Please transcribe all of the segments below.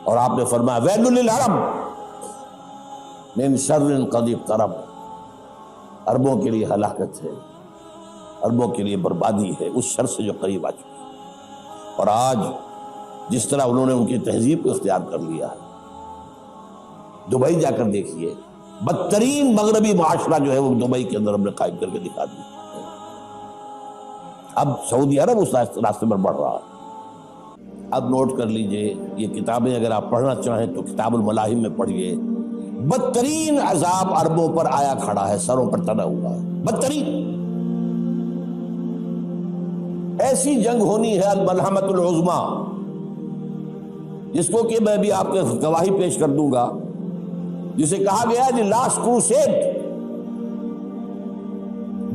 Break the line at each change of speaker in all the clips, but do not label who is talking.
اور آپ نے فرمایا ویل للعرب من شر قد اقترب، عربوں کے لیے ہلاکت ہے، عربوں کے لیے بربادی ہے اس شر سے جو قریب آ چکی ہے۔ اور آج جس طرح انہوں نے ان کی تہذیب کو اختیار کر لیا ہے، دبئی جا کر دیکھیے، بدترین مغربی معاشرہ جو ہے وہ دبئی کے اندر ہم نے قائم کر کے دکھا دیا۔ اب سعودی عرب اس راستے پر بڑھ رہا ہے۔ اب نوٹ کر لیجئے، یہ کتابیں اگر آپ پڑھنا چاہیں تو کتاب الملاحم میں پڑھیے، بدترین عذاب عربوں پر آیا کھڑا ہے، سروں پر تنا ہوا ہے، بدترین۔ ایسی جنگ ہونی ہے الملحمۃ العظمیٰ، جس کو کہ میں بھی آپ کے گواہی پیش کر دوں گا، جسے کہا گیا ہے لاسٹ کروسیڈ۔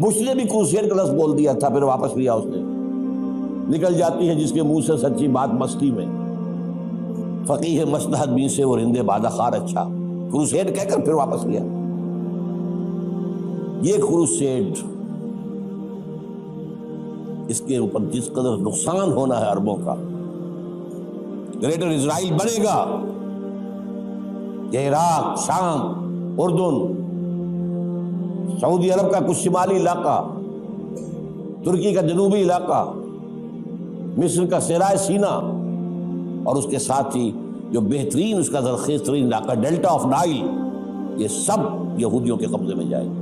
بش نے بھی کروسیڈ کا لفظ بول دیا تھا، پھر واپس لیا اس نے۔ نکل جاتی ہے جس کے منہ سے سچی بات مستی میں، فقیہ مصلحت بھی سے اور رندے بادہ خار اچھا، کروسیڈ کہہ کر پھر واپس لیا۔ یہ کروسیڈ، اس کے اوپر جس قدر نقصان ہونا ہے عربوں کا، گریٹر اسرائیل بنے گا، یہ عراق، شام، اردن، سعودی عرب کا کچھ شمالی علاقہ، ترکی کا جنوبی علاقہ، مصر کا صحرائے سینا، اور اس کے ساتھ ہی جو بہترین اس کا زرخیز ترین علاقہ ڈیلٹا آف نائل، یہ سب یہودیوں کے قبضے میں جائے گا۔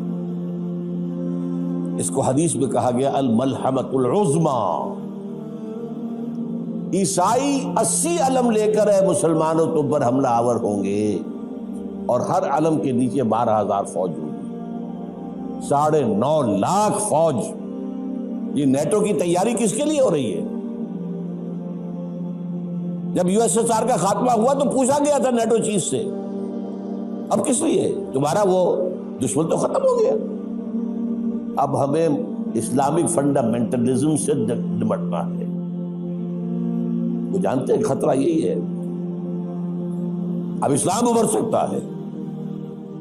اس کو حدیث میں کہا گیا الملحمۃ العظمیٰ۔ عیسائی 80 علم لے کر اے مسلمانوں تم پر حملہ آور ہوں گے، اور ہر علم کے نیچے 12,000 فوج ہوگی، 9.5 لاکھ فوج۔ یہ نیٹو کی تیاری کس کے لیے ہو رہی ہے؟ جب USSR کا خاتمہ ہوا تو پوچھا گیا تھا نیٹو چیف سے، اب کس لیے؟ تمہارا وہ دشمن تو ختم ہو گیا، اب ہمیں اسلامک فنڈامنٹلزم سے نمٹنا ہے۔ وہ جانتے ہیں خطرہ یہی ہے، اب اسلام ابھر سکتا ہے،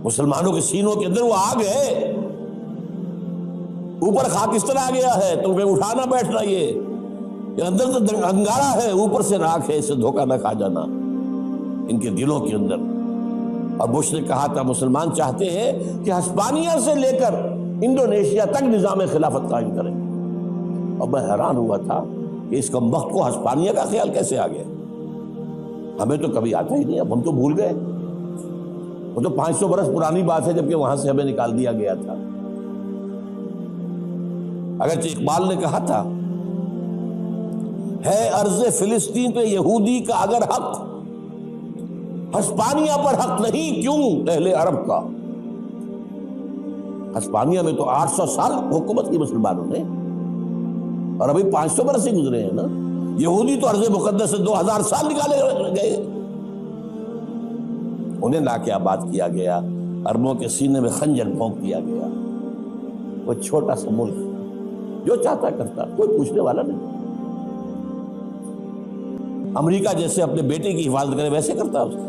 مسلمانوں کے سینوں کے اندر وہ آگ ہے، اوپر خاکستر آ گیا ہے، تمہیں اٹھانا بیٹھنا، یہ اندر تو انگارہ ہے، اوپر سے راکھ ہے، اسے دھوکہ نہ کھا جانا ان کے دلوں کے اندر۔ اور بش نے کہا تھا مسلمان چاہتے ہیں کہ ہسپانیہ سے لے کر انڈونیشیا تک نظام خلافت قائم کریں، اور میں حیران ہوا تھا کہ اس کمبخت کو ہسپانیہ کا خیال کیسے آ گیا؟ ہمیں تو کبھی آتا ہی نہیں، اب ہم تو بھول گئے، وہ تو 500 برس پرانی بات ہے جبکہ وہاں سے ہمیں نکال دیا گیا تھا۔ اگرچہ اقبال نے کہا تھا ہے ارض فلسطین پہ یہودی کا اگر حق، ہسپانیہ پر حق نہیں کیوں اہل عرب کا؟ ہسپانیہ میں تو 800 سال حکومت کی مسلمانوں نے، اور ابھی 500 برس سے گزرے ہیں نا۔ یہودی تو ارض مقدس سے 2000 سال نکالے گئے، انہیں لا کے آباد کیا گیا، عربوں کے سینے میں خنجر بھونک دیا گیا۔ وہ چھوٹا سا ملک جو چاہتا کرتا، کوئی پوچھنے والا نہیں۔ امریکہ جیسے اپنے بیٹے کی حفاظت کرے ویسے کرتا اس کو۔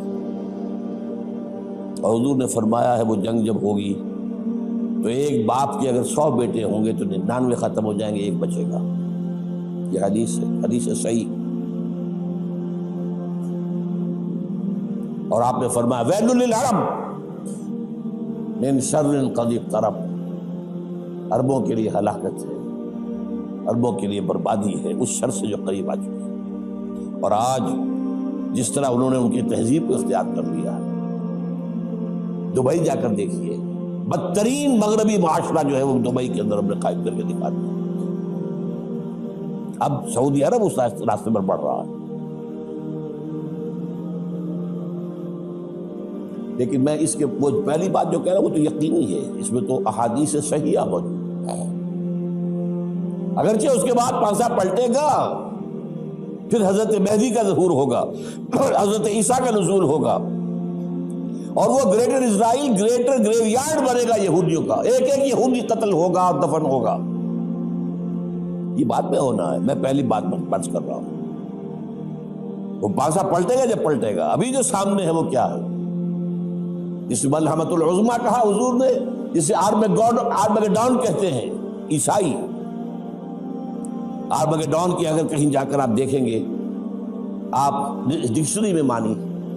اور حضور نے فرمایا ہے وہ جنگ جب ہوگی تو ایک باپ کے اگر 100 بیٹے ہوں گے تو 99 ختم ہو جائیں گے، ایک بچے گا۔ یہ حدیث ہے صحیح۔ اور آپ نے فرمایا ویل للعرب من شر قد اقترب، عربوں کے لیے ہلاکت ہے، عربوں کے لیے بربادی ہے اس شر سے جو قریب آ چکی ہے۔ اور آج جس طرح انہوں نے ان کی تہذیب کو اختیار کر لیا ہے، دبئی جا کر دیکھیے، بدترین مغربی معاشرہ جو ہے وہ دبئی کے اندر ہم نے قائم کر کے دکھا دیا۔ اب سعودی عرب اس راستے پر بڑھ رہا ہے۔ لیکن میں اس کے وہ پہلی بات جو کہہ رہا ہوں وہ تو یقینی ہے، اس میں تو احادیث صحیحہ موجود ہے۔ اگرچہ اس کے بعد پانسا پلٹے گا، پھر حضرت مہدی کا ظہور ہوگا، حضرت عیسیٰ کا نزول ہوگا، اور وہ گریٹر اسرائیل گریٹر گریو یارڈ بنے گا یہودیوں کا، ایک ایک یہودی قتل ہوگا اور دفن ہوگا۔ یہ بات میں ہونا ہے، میں پہلی بات بات کر رہا ہوں۔ وہ پانسا پلٹے گا جب پلٹے گا، ابھی جو سامنے ہے وہ کیا ہے؟ جس ملحمۃ العظمیٰ کہا حضور نے، جسے آرمگیڈون کہتے ہیں عیسائی۔ آرمگیڈون کی اگر کہیں جا کر آپ دیکھیں گے، آپ ڈکشنری میں مانی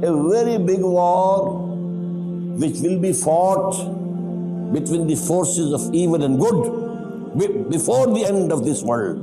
A very big war which will be fought between the forces of evil and good before the end of this world.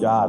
4,